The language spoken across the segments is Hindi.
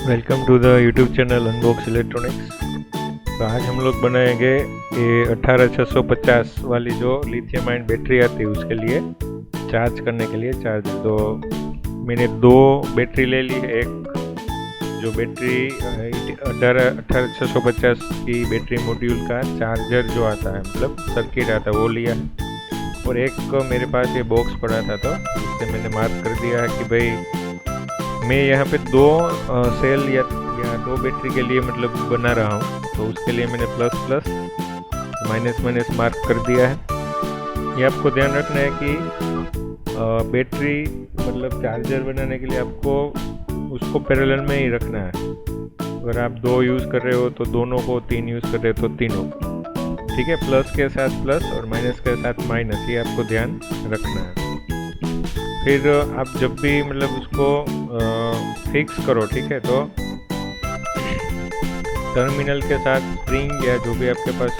Welcome to the YouTube channel Unbox Electronics. तो आज हम लोग बनाएंगे ये 18650 वाली जो लिथियम आयन बैटरी आती है उसके लिए चार्ज करने के लिए चार्जर। तो मैंने दो बैटरी ले ली है। एक जो बैटरी 18650 की बैटरी मॉड्यूल का चार्जर जो आता है मतलब सर्किट आता है वो लिया है, और एक मेरे पास ये बॉक्स पड़ा था तो उससे मैंने मार्क कर दिया है कि भाई मैं यहाँ पे दो सेल या दो बैटरी के लिए मतलब बना रहा हूँ। तो उसके लिए मैंने plus plus minus minus mark कर दिया है। ये आपको ध्यान रखना है कि बैटरी मतलब चार्जर बनाने के लिए आपको उसको पैरेलल में ही रखना है। अगर आप दो यूज़ कर रहे हो तो दोनों को, तीन यूज़ कर रहे हो तो तीनों, ठीक है। प्लस के साथ प्लस और माइनस के साथ माइनस, ये आपको ध्यान रखना है। फिर आप जब भी मतलब उसको फिक्स करो, ठीक है, तो टर्मिनल के साथ स्प्रिंग या जो भी आपके पास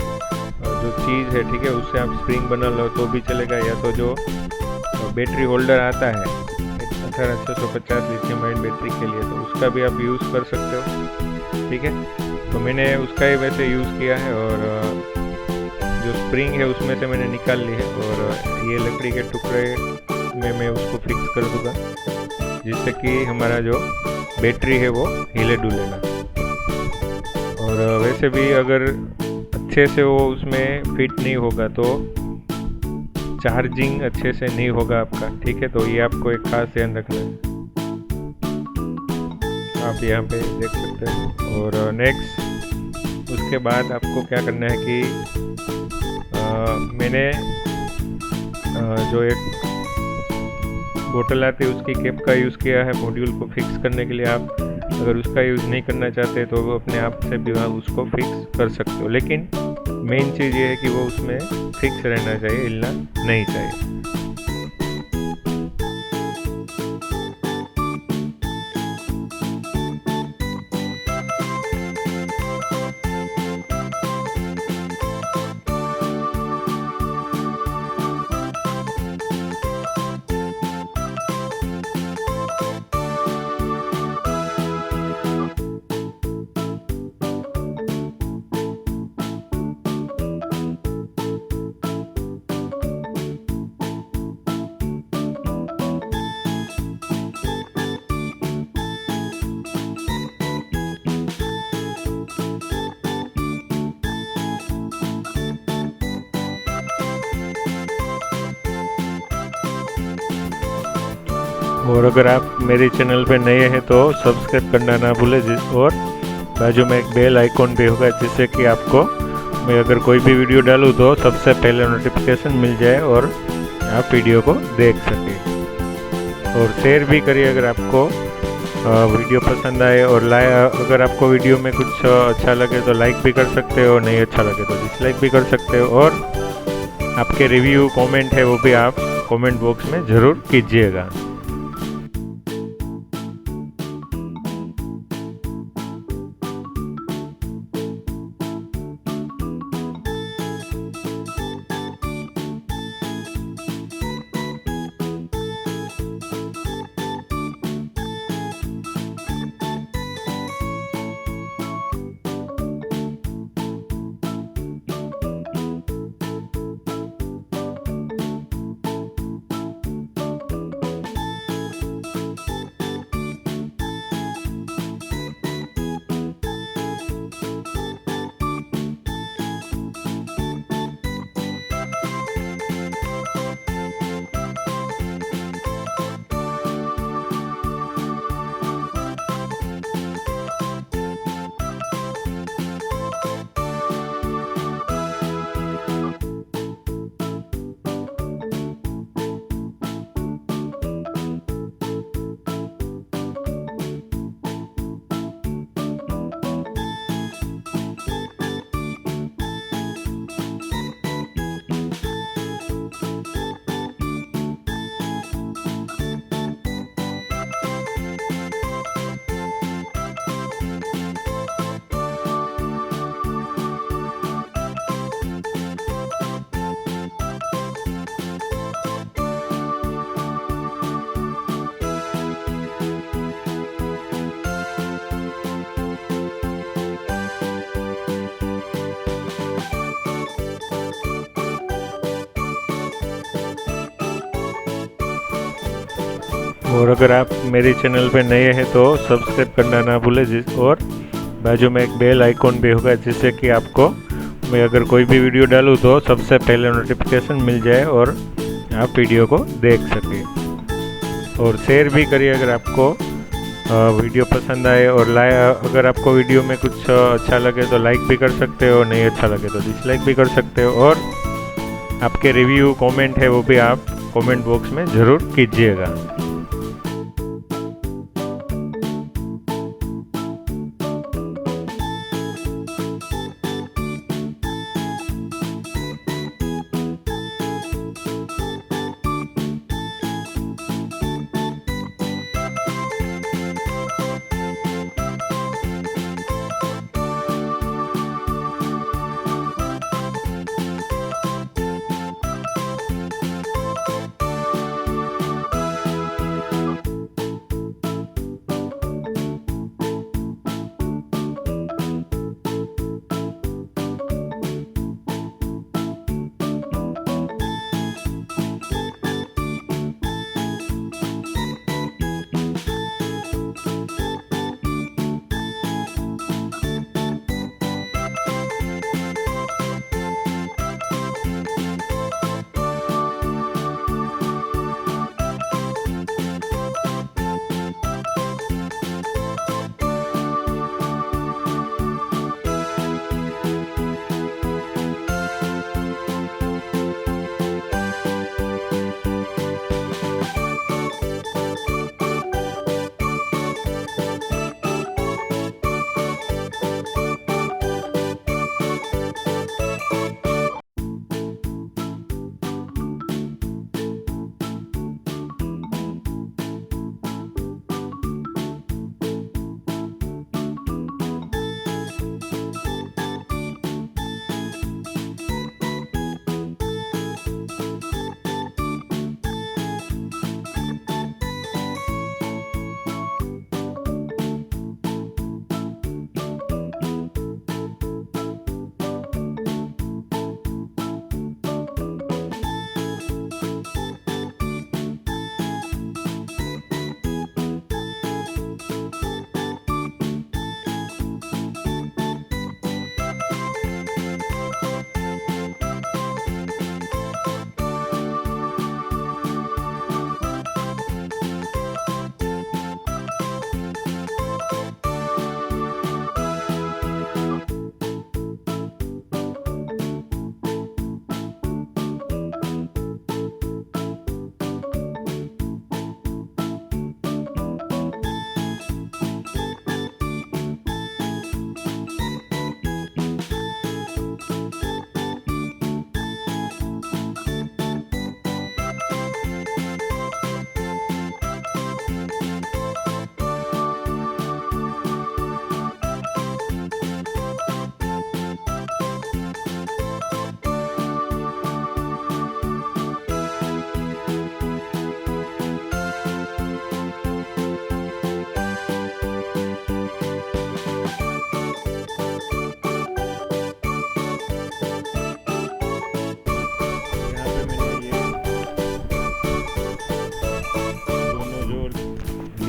जो चीज़ है, ठीक है, उससे आप स्प्रिंग बना लो तो भी चलेगा, या तो जो बैटरी होल्डर आता है 18650 लिथियम आयन बैटरी के लिए तो उसका भी आप यूज़ कर सकते हो, ठीक है। तो मैंने उसका ही वैसे यूज़ किया है, और जो स्प्रिंग है उसमें से मैंने निकाल ली है, और ये लकड़ी के टुकड़े में मैं उसको फिक्स कर दूंगा जिससे कि हमारा जो बैटरी है वो हिले डुले ना। और वैसे भी अगर अच्छे से वो उसमें फिट नहीं होगा तो चार्जिंग अच्छे से नहीं होगा आपका, ठीक है। तो ये आपको एक खास ध्यान रखना है, आप यहाँ पे देख सकते हैं। और नेक्स्ट उसके बाद आपको क्या करना है कि मैंने जो एक बोतल आती है उसकी कैप का यूज़ किया है मॉड्यूल को फिक्स करने के लिए। आप अगर उसका यूज़ नहीं करना चाहते तो वो अपने आप से भी आप उसको फिक्स कर सकते हो, लेकिन मेन चीज़ ये है कि वो उसमें फिक्स रहना चाहिए, हिलना नहीं चाहिए। और अगर आप मेरे चैनल पे नए हैं तो सब्सक्राइब करना ना भूलें, और बाजू में एक बेल आइकॉन भी होगा जिससे कि आपको मैं अगर कोई भी वीडियो डालूँ तो सबसे पहले नोटिफिकेशन मिल जाए और आप वीडियो को देख सकें। और शेयर भी करिए अगर आपको वीडियो पसंद आए, और अगर आपको वीडियो में कुछ अच्छा लगे तो लाइक भी कर सकते हो, नहीं अच्छा लगे तो डिसलाइक भी कर सकते हो। और आपके रिव्यू कमेंट है वो भी आप कमेंट बॉक्स में ज़रूर कीजिएगा। और अगर आप मेरे चैनल पे नए हैं तो सब्सक्राइब करना ना भूलें, और बाजू में एक बेल आइकॉन भी होगा, जिससे कि आपको मैं अगर कोई भी वीडियो डालूँ तो सबसे पहले नोटिफिकेशन मिल जाए और आप वीडियो को देख सकें। और शेयर भी करिए अगर आपको वीडियो पसंद आए, और अगर आपको वीडियो में कुछ अच्छा लगे तो लाइक भी कर सकते हो, नहीं अच्छा लगे तो डिसलाइक भी कर सकते हो। और आपके रिव्यू कमेंट है वो भी आप कमेंट बॉक्स में ज़रूर कीजिएगा।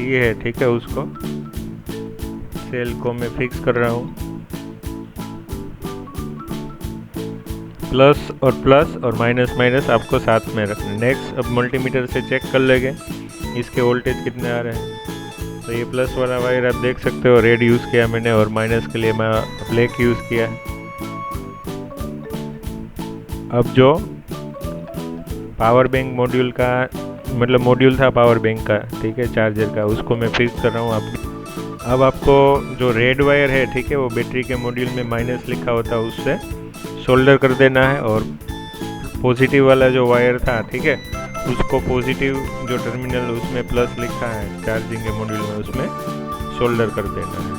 लिए है, ठीक है, उसको सेल को मैं फिक्स कर रहा हूँ। प्लस और माइनस आपको साथ में रखना। नेक्स्ट अब मल्टीमीटर से चेक कर लेंगे इसके वोल्टेज कितने आ रहे हैं। तो ये प्लस वाला वायर आप देख सकते हो, रेड यूज़ किया मैंने, और माइनस के लिए मैं ब्लैक यूज़ किया है। अब जो पावर बैंक मॉड्यूल का मतलब मॉड्यूल था पावर बैंक का, ठीक है, चार्जर का, उसको मैं फिक्स कर रहा हूँ। अब आपको जो रेड वायर है, ठीक है, वो बैटरी के मॉड्यूल में माइनस लिखा होता है, उससे सोल्डर कर देना है। और पॉजिटिव वाला जो वायर था, ठीक है, उसको पॉजिटिव जो टर्मिनल उसमें प्लस लिखा है चार्जिंग के मॉड्यूल में, उसमें सोल्डर कर देना है।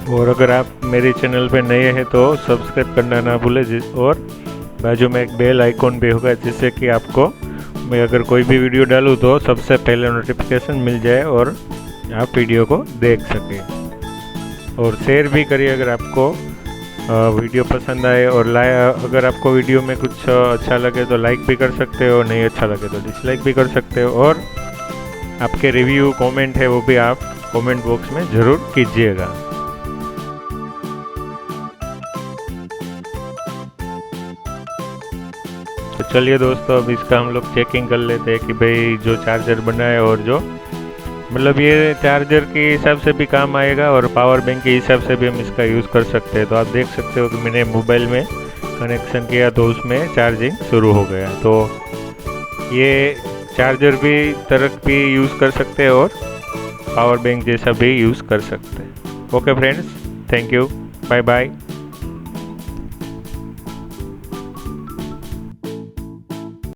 और अगर आप मेरे चैनल पे नए हैं तो सब्सक्राइब करना ना भूलें, और बाजू में एक बेल आइकॉन भी होगा, जिससे कि आपको मैं अगर कोई भी वीडियो डालूँ तो सबसे पहले नोटिफिकेशन मिल जाए और आप वीडियो को देख सकें। और शेयर भी करिए अगर आपको वीडियो पसंद आए और अगर आपको वीडियो में कुछ अच्छा लगे तो लाइक भी कर सकते हो, नहीं अच्छा लगे तो डिसलाइक भी कर सकते हो। और आपके रिव्यू कमेंट है वो भी आप कमेंट बॉक्स में ज़रूर कीजिएगा। तो चलिए दोस्तों, अब इसका हम लोग चेकिंग कर लेते हैं कि भाई जो चार्जर बना है और जो मतलब ये चार्जर के हिसाब से भी काम आएगा और पावर बैंक के हिसाब से भी हम इसका यूज़ कर सकते हैं। तो आप देख सकते हो कि मैंने मोबाइल में कनेक्शन किया तो उसमें चार्जिंग शुरू हो गया। तो ये चार्जर भी तरह भी यूज़ कर सकते हैं और पावर बैंक जैसा भी यूज़ कर सकते हैं। Okay friends, thank you, bye bye.